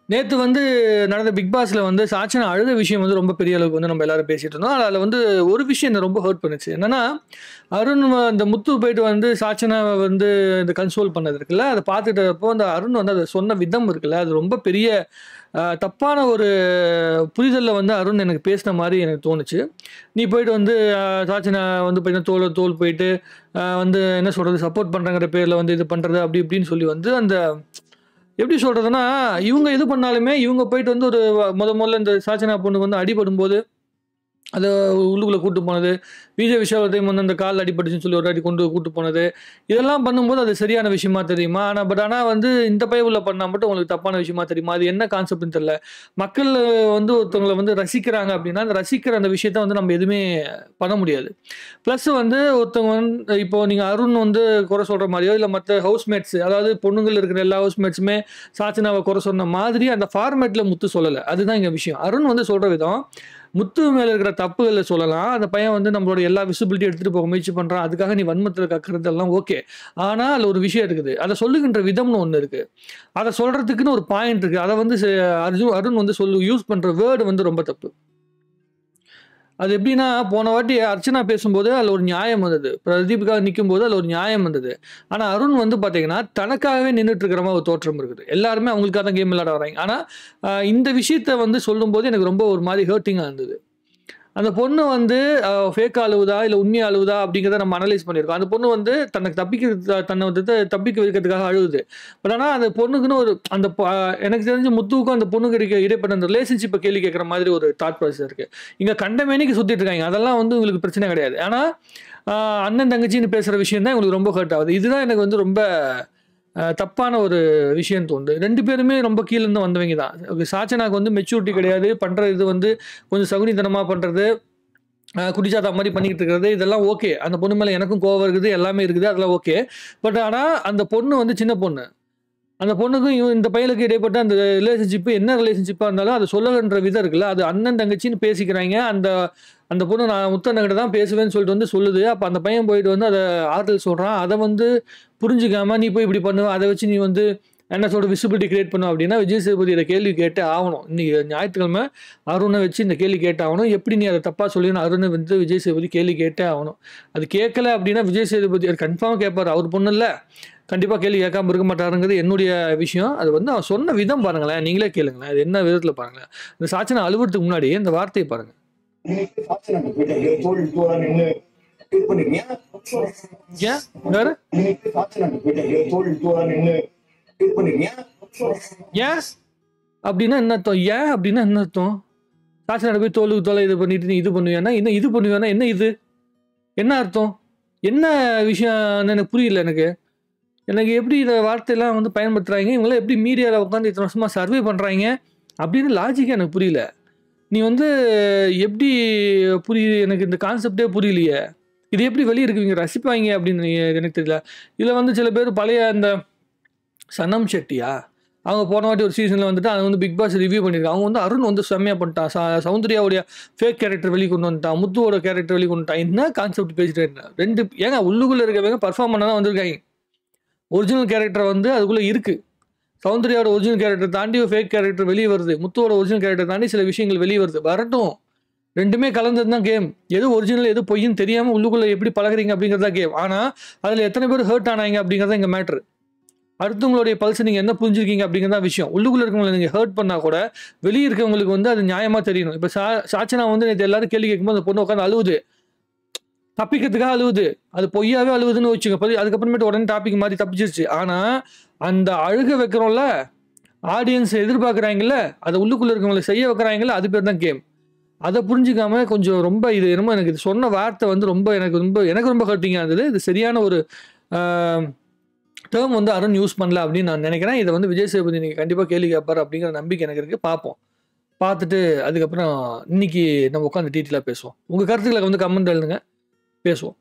நேத்து வந்து நடந்த பிக் பாஸ்ல வந்து சாச்சனா அழுத விஷயம் வந்து ரொம்ப பெரிய அளவுக்கு வந்து நம்ம எல்லாரும் பேசிட்டு இருந்தோம். அதுல வந்து ஒரு விஷயம் என்ன ரொம்ப ஹர்ட் பண்ணுச்சு. என்னன்னா, அருண் அந்த முத்து போயிட்டு வந்து சாச்சனாவ வந்து இந்த கன்சோல் பண்ணது இருக்குல்ல, அத பார்த்துட்டப்போ அந்த அருண் வந்து அத சொன்ன விதம் இருக்குல்ல, அது ரொம்ப பெரிய தப்பான ஒரு புரிதல்ல வந்து அருண் எனக்கு பேசின மாரி எனக்கு தோணுச்சு. நீ போயிட்டு வந்து சாச்சனா வந்து பார்த்தீங்கன்னா தோள தோள் போயிட்டு வந்து என்ன சொல்றது சப்போர்ட் பண்றேங்கிற பேர்ல வந்து இது பண்றது அப்படி இப்படின்னு சொல்லி வந்து அந்த எப்படி சொல்றதுன்னா, இவங்க எது பண்ணாலுமே, இவங்க போயிட்டு வந்து ஒரு மொதல்ல இந்த சாச்சனா பொண்ணுக்கு வந்து அடிபடும்போது, அத உள்ளுக்குள்ள கூட்டு போனது. விஜய் விஷால் டைம் வந்து அந்த கால்ல அடிபட்டுச்சுன்னு சொல்லி ஒரு வாட்டி கூட்டு போனது. இதெல்லாம் பண்ணும்போது அது சரியான விஷயமா தெரியுமா? ஆனா வந்து இந்த பைய உள்ள பண்ணா மட்டும் உங்களுக்கு தப்பான விஷயமா தெரியுமா? அது என்ன கான்செப்ட்ன்னு தெரியல. மக்கள் வந்து ஒருத்தவங்கள வந்து ரசிக்கிறாங்க அப்டின்னா, அந்த ரசிக்கிற அந்த விஷயத்த வந்து நம்ம எதுவுமே பண்ண முடியாது. பிளஸ் வந்து ஒருத்தவங்க வந்து இப்போ நீங்க அருண் வந்து குறை சொல்ற மாரியோ, இல்ல மத்த ஹவுஸ்மேட்ஸ் அதாவது பொண்ணுங்கள்ல இருக்கிற எல்லா ஹவுஸ்மேட்ஸுமே சாச்சனாவ குறை சொன்ன மாதிரி அந்த ஃபார்மேட்ல முத்து சொல்லல. அதுதான் இங்க விஷயம். அருண் வந்து சொல்ற விதம், முத்து மேல இருக்கிற தப்புகள சொல்லலாம். அந்த பையன் வந்து நம்மளோட எல்லா விசிபிலிட்டி எடுத்துட்டு போக முயற்சி பண்றான். அதுக்காக நீ வன்மத்துல கக்குறதெல்லாம் ஓகே. ஆனா, அதுல ஒரு விஷயம் இருக்குது. அத சொல்லுகின்ற விதம்னு ஒண்ணு இருக்கு. அத சொல்றதுக்குன்னு ஒரு பாயிண்ட் இருக்கு. அத வந்து அருண் வந்து யூஸ் பண்ற வேர்ட் வந்து ரொம்ப தப்பு. அது எப்படின்னா, போன வாட்டி அர்ச்சனா பேசும்போது அதுல ஒரு நியாயம் வந்தது. பிரதீப்காக நிக்கும்போது அதுல ஒரு நியாயம் வந்தது. ஆனா, அருண் வந்து பாத்தீங்கன்னா, தனக்காகவே நின்னுட்டு இருக்கிற மாரி ஒரு தோற்றம் இருக்குது. எல்லாருமே அவங்களுக்காக தான் கேம் விளையாட வராய்ங்க. ஆனா, இந்த விஷயத்த வந்து சொல்லும்போது எனக்கு ரொம்ப ஒரு மாரி ஹர்ட்டிங்கா இருந்தது. அந்த பொண்ணு வந்து ஃபேக்கா அழுவுதா? இல்ல உண்மையா அழுவுதா? அப்படிங்கிறத நம்ம அனலைஸ் பண்ணியிருக்கோம். அந்த பொண்ணு வந்து தனக்கு தன்னை வந்து தப்பிக்க வைக்கிறதுக்காக அழுவுது. பட் ஆனா அந்த பொண்ணுக்குன்னு ஒரு அந்த எனக்கு தெரிஞ்சு முத்துவுக்கும் அந்த பொண்ணுக்கும் இடைப்பட்ட அந்த ரிலேஷன்ஷிப்ப கேள்வி கேட்கிற மாதிரி ஒரு தாட் ப்ராசஸ் இருக்கு. இங்க கண்டமேனிக்கு சுத்திட்டு இருக்காய்ங்க. அதெல்லாம் வந்து உங்களுக்கு பிரச்சனை கிடையாது. ஆனா அ அண்ணன், தங்கச்சின்னு பேசுற விஷயம் தான் உங்களுக்கு ரொம்ப ஹர்ட் ஆகுது. இதுதான் எனக்கு வந்து ரொம்ப தப்பான ஒரு விஷயம் தோணுது. 2 பேருமே ரொம்ப கீழ இருந்து வந்தவைங்க தான். சாச்சனாக்கு வந்து மெச்சூரிட்டி கிடையாது. பண்ற இது வந்து கொஞ்சம் சகுனித்தனமா பண்றது. குட்டிச்சாத்தா மாரி பண்ணிக்கிட்டு இருக்கிறது, இதெல்லாம் ஓகே. அந்த பொண்ணு மேல எனக்கும் கோவம் இருக்குது. எல்லாமே இருக்குது. அதெல்லாம் ஓகே. பட் ஆனா, அந்த பொண்ணு வந்து சின்ன பொண்ணு. அந்த பொண்ணுக்கும் இந்த பையனுக்கும் இடைப்பட்ட அந்த ரிலேஷன்ஷிப் என்ன ரிலேஷன்ஷிப்பா இருந்தாலும், அத சொல்லன்ற விதம் இருக்குல்ல. அது அண்ணன், தங்கச்சின்னு பேசிக்கிறாய்ங்க. அந்த அந்த பொண்ணு நான் முத்தண்ணன்கிட்ட தான் பேசுவேன்னு சொல்லிட்டு வந்து சொல்லுது. அப்ப அந்த பையன் போயிட்டு வந்து அத ஆறுதல் சொல்றான். அத வந்து புரிஞ்சுக்காம, நீ போய் இப்படி பண்ணுவ. அத வச்சு நீ வந்து என்ன சொல்ற விசிபிலிட்டி கிரியேட் பண்ணுவ அப்படின்னா, விஜய் சேதுபதி இத கேள்வி கேட்டே ஆவணும். இன்னைக்கு ஞாயிற்றுக்கிழமை அருண வச்சு இந்த கேள்வி கேட்டாகணும். எப்படி நீ அத தப்பா சொல்லின்னு அருண வந்து விஜய் சேதுபதி கேள்வி கேட்டே ஆவணும். அது கேட்கல அப்படின்னா, விஜய் சேதுபதி கன்ஃபார்மா கேட்பாரு. அவர் பொண்ணு இல்ல. கண்டிப்பா கேள்வி கேட்காம இருக்க மாட்டாருங்கிறது என்னுடைய விஷயம். அது வந்து அவன் சொன்ன விதம் பாருங்களேன். நீங்களே கேளுங்களேன். அது என்ன விதத்துல பாருங்களேன். இந்த சாச்சனா அழுவுறதுக்கு முன்னாடி இந்த வார்த்தைய பாருங்க. இன்னைக்கு சாட்சி நம்ம போயிட்டு அப்படியே தோழா நின்னு இது பண்ணிருக்கீங்க. ஏன்? வேற? இன்னைக்கு சாட்சி நம்ம போயிட்டு அப்படியே தோழா நின்னு இது பண்ணிருக்கீங்க. ஏன்? அப்படின்னா என்ன அர்த்தம்? ஏன் அப்படின்னா என்ன அர்த்தம்? சாச்சனாட்ட போய் தோளுக்கு தோள இது பண்ணிட்டு நீ இது பண்ணுவியான்னா, என்ன இது பண்ணுவியான்னா என்ன இது? என்ன அர்த்தம்? என்ன விஷயம்னு எனக்கு புரியல எனக்கு. எனக்கு எப்படி இந்த வார்த்தையெல்லாம் வந்து பயன்படுத்துறாய்ங்க? இவங்கலாம் எப்படி மீடியால உட்காந்து இத்தன வருஷமா சர்வே பண்றாய்ங்க? அப்படின்னு லாஜிக்கே எனக்கு புரியல. நீ வந்து எப்படி புரியுது எனக்கு இந்த கான்செப்ட்டே புரியலையே. இது எப்படி வெளிய இருக்கவங்க ரசிப்பாய்ங்க அப்படின்னு எனக்கு தெரியல. இதுல வந்து சில பேர் பழைய அந்த சனம் ஷெட்டியா? அவங்க போன வாட்டி ஒரு சீசன்ல வந்துட்டு அத வந்து பிக் பாஸ் ரிவ்யூ பண்ணியிருக்காங்க. அவங்க வந்து அருண் வந்து செம்மையா பண்ணிட்டான். சௌந்தர்யாவுடைய ஃபேக் கேரக்டர் வெளிய கொண்டு வந்துட்டான். முத்துவோட கேரக்டர் வெளிய கொண்டு வந்துட்டான். என்ன கான்செப்ட் பேசிட்டு இருக்க? 2 ஏங்க உள்ளுக்குள்ள இருக்கவங்க பெர்ஃபார்ம் பண்ண தான் வந்திருக்காய்ங்க. ஒரிஜினல் கேரக்டர் வந்து அதுக்குள்ள இருக்கு. சௌந்தர்யாவோட ஒரிஜினல் கேரக்டர் தாண்டி ஃபேக் கேரக்டர் வெளிய வருது. முத்துவோட ஒரிஜினல் கேரக்டர் தாண்டி சில விஷயங்கள் வெளிய வருது. வரட்டும். 2மே கலந்தது தான் கேம். எது ஒரிஜினல் எது பொய்ன்னு தெரியாம உள்ளுக்குள்ள எப்படி பழகுறீங்க அப்படிங்கிறது தான் கேம். ஆனா, அதுல எத்தன பேர் ஹர்ட் ஆனாய்ங்க அப்படிங்கிறது தான் இங்க மேட்டர். அடுத்தவங்களுடைய பல்ஸ் நீங்க என்ன புரிஞ்சிருக்கீங்க அப்படிங்கிறது தான் விஷயம். உள்ளுக்குள்ள இருக்கவங்கள நீங்க ஹர்ட் பண்ணா கூட, வெளிய இருக்கவங்களுக்கு வந்து அது நியாயமா தெரியணும். இப்ப சாச்சனா வந்து நேத்து எல்லாரும் கேள்வி கேட்கும்போது அந்த பொண்ணு உட்கார்ந்து அழுவுது. தப்பிக்கிறதுக்காக அழுவுது. அது பொய்யாவே அழுவுதுன்னு வச்சுக்கோ. அதுக்கப்புறமேட்டு உடனே டாபிக் மாறி தப்பிச்சிருச்சு. ஆனா, அந்த அழுக வைக்கிறோம்ல, ஆடியன்ஸ் எதிர்பார்க்குறாங்கல்ல, அத உள்ளுக்குள்ள இருக்கவங்கள செய்ய வைக்கிறாங்கல்ல, அது பேர் தான் கேம். அத புரிஞ்சுக்காம கொஞ்சம் ரொம்ப இது என்னமோ எனக்கு இது சொன்ன வார்த்தை வந்து எனக்கு ரொம்ப ஹர்ட்டிங்கா இருந்தது. இது சரியான ஒரு ஆ டெர்ம் வந்து அருண் யூஸ் பண்ணல அப்படின்னு நான் நினைக்கிறேன். இத வந்து விஜய் சேதுபதி இன்னைக்கு கண்டிப்பா கேள்வி கேட்பாரு அப்படிங்கிற நம்பிக்கை எனக்கு இருக்கு. பார்ப்போம். பார்த்துட்டு அதுக்கப்புறம் இன்னைக்கு நம்ம உட்காந்து டீட்டெயிலா பேசுவோம். உங்க கருத்துக்கள வந்து கமெண்ட் எழுதுங்க. பேசுவோம்.